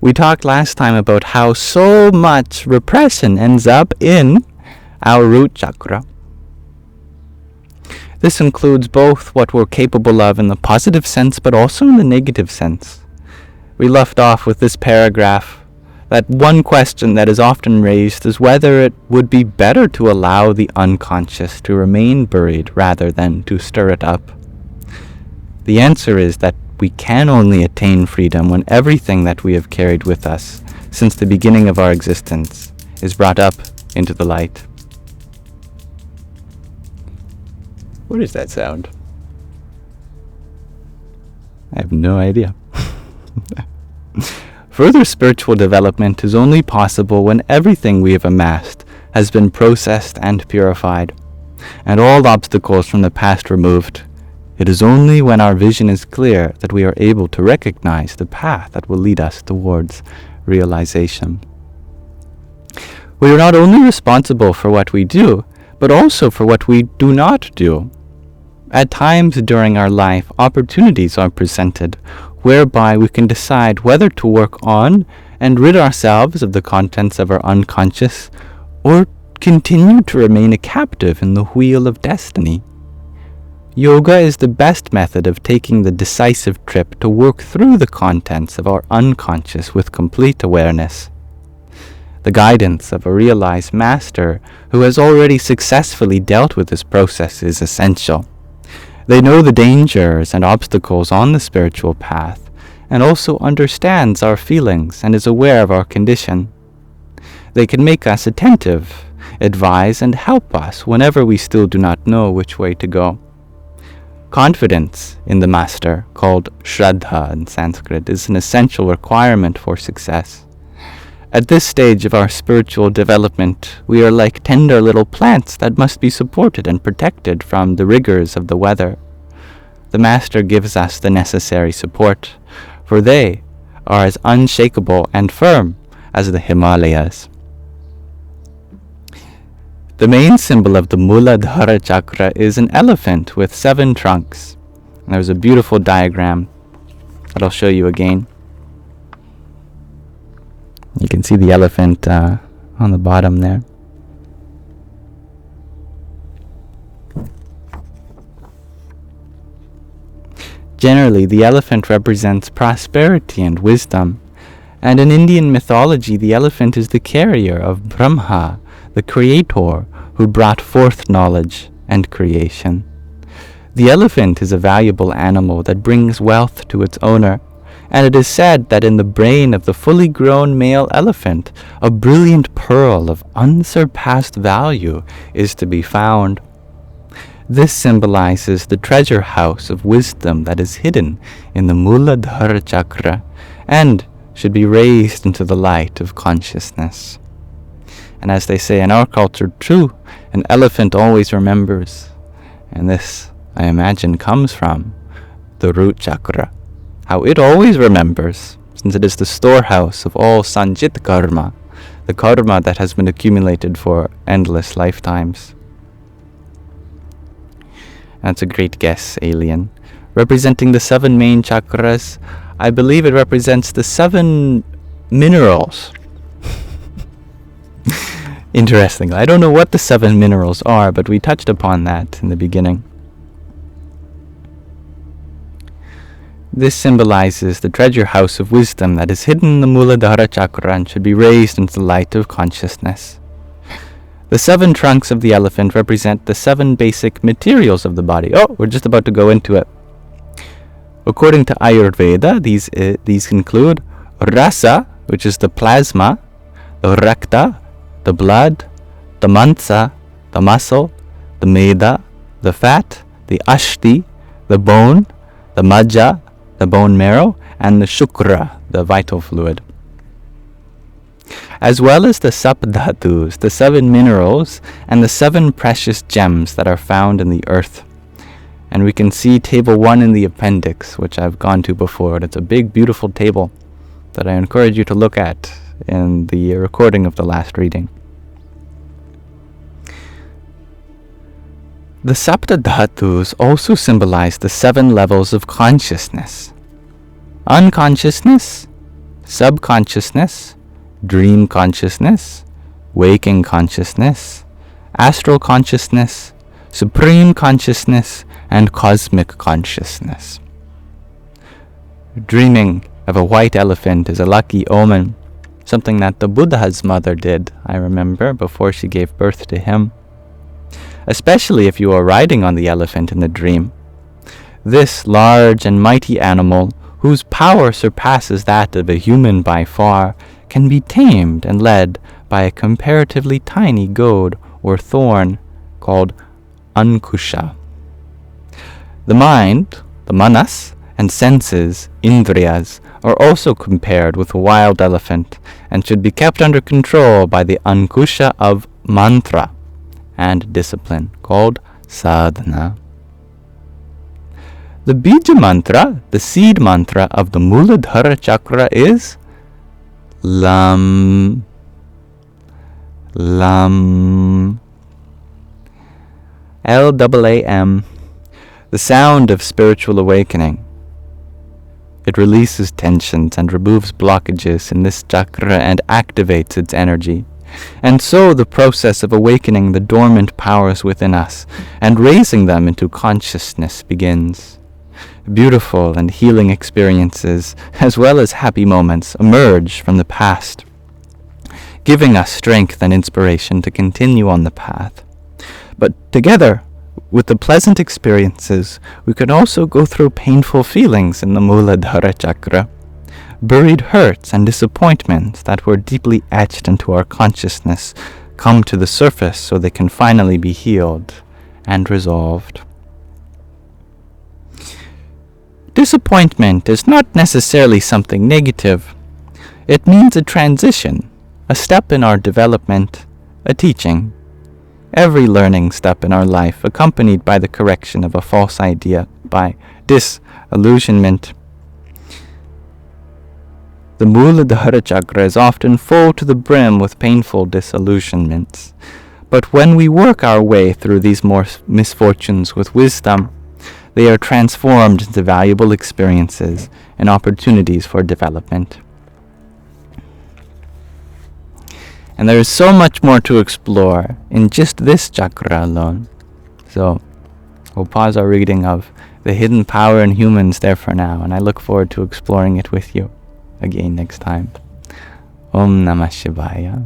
We talked last time about how so much repression ends up in our root chakra. This includes both what we're capable of in the positive sense, but also in the negative sense. We left off with this paragraph, that one question that is often raised is whether it would be better to allow the unconscious to remain buried rather than to stir it up. The answer is that we can only attain freedom when everything that we have carried with us since the beginning of our existence is brought up into the light. What is that sound? I have no idea. Further spiritual development is only possible when everything we have amassed has been processed and purified, and all obstacles from the past removed. It is only when our vision is clear that we are able to recognize the path that will lead us towards realization. We are not only responsible for what we do, but also for what we do not do. At times during our life, opportunities are presented whereby we can decide whether to work on and rid ourselves of the contents of our unconscious, or continue to remain a captive in the wheel of destiny. Yoga is the best method of taking the decisive trip to work through the contents of our unconscious with complete awareness. The guidance of a realized master who has already successfully dealt with this process is essential. They know the dangers and obstacles on the spiritual path, and also understands our feelings and is aware of our condition. They can make us attentive, advise and help us whenever we still do not know which way to go. Confidence in the master, called Shraddha in Sanskrit, is an essential requirement for success. At this stage of our spiritual development, we are like tender little plants that must be supported and protected from the rigors of the weather. The Master gives us the necessary support, for they are as unshakable and firm as the Himalayas. The main symbol of the Muladhara chakra is an elephant with 7 trunks. There's a beautiful diagram that I'll show you again. You can see the elephant on the bottom there. Generally, the elephant represents prosperity and wisdom, and in Indian mythology, the elephant is the carrier of Brahma, the creator who brought forth knowledge and creation. The elephant is a valuable animal that brings wealth to its owner, and it is said that in the brain of the fully grown male elephant, a brilliant pearl of unsurpassed value is to be found. This symbolizes the treasure house of wisdom that is hidden in the Muladhara chakra and should be raised into the light of consciousness. And as they say in our culture, too, an elephant always remembers. And this, I imagine, comes from the root chakra. How it always remembers, since it is the storehouse of all sanjit karma, the karma that has been accumulated for endless lifetimes. That's a great guess, alien. Representing the 7 main chakras, I believe it represents the 7 minerals. Interesting. I don't know what the 7 minerals are, but we touched upon that in the beginning. This symbolizes the treasure house of wisdom that is hidden in the Muladhara chakra and should be raised into the light of consciousness. The 7 trunks of the elephant represent the 7 basic materials of the body. Oh, we're just about to go into it. According to Ayurveda, these include rasa, which is the plasma, the rakta, the blood, the mansa, the muscle, the meda, the fat, the ashti, the bone, the majja, the bone marrow, and the shukra, the vital fluid. As well as the sapdhatus, the 7 minerals, and the 7 precious gems that are found in the earth. And we can see table 1 in the appendix, which I've gone to before. It's a big, beautiful table that I encourage you to look at in the recording of the last reading. The saptadhatus also symbolize the 7 levels of consciousness. Unconsciousness, subconsciousness, dream consciousness, waking consciousness, astral consciousness, supreme consciousness, and cosmic consciousness. Dreaming of a white elephant is a lucky omen, something that the Buddha's mother did, I remember, before she gave birth to him. Especially if you are riding on the elephant in the dream. This large and mighty animal, whose power surpasses that of a human by far, can be tamed and led by a comparatively tiny goad or thorn called ankusha. The mind, the manas, and senses, indriyas, are also compared with a wild elephant and should be kept under control by the ankusha of mantra and discipline called sadhana. The bija mantra, the seed mantra of the Muladhara chakra is Lam, Lam, L-A-A-M, the sound of spiritual awakening. It releases tensions and removes blockages in this chakra and activates its energy. And so the process of awakening the dormant powers within us and raising them into consciousness begins. Beautiful and healing experiences, as well as happy moments, emerge from the past, giving us strength and inspiration to continue on the path. But together with the pleasant experiences, we can also go through painful feelings in the Muladhara chakra, buried hurts and disappointments that were deeply etched into our consciousness come to the surface so they can finally be healed and resolved. Disappointment is not necessarily something negative. It means a transition, a step in our development, a teaching. Every learning step in our life accompanied by the correction of a false idea, by disillusionment. The Muladhara chakra is often full to the brim with painful disillusionments. But when we work our way through these misfortunes with wisdom, they are transformed into valuable experiences and opportunities for development. And there is so much more to explore in just this chakra alone. So we'll pause our reading of the hidden power in humans there for now, and I look forward to exploring it with you again next time. Om Namah Shivaya.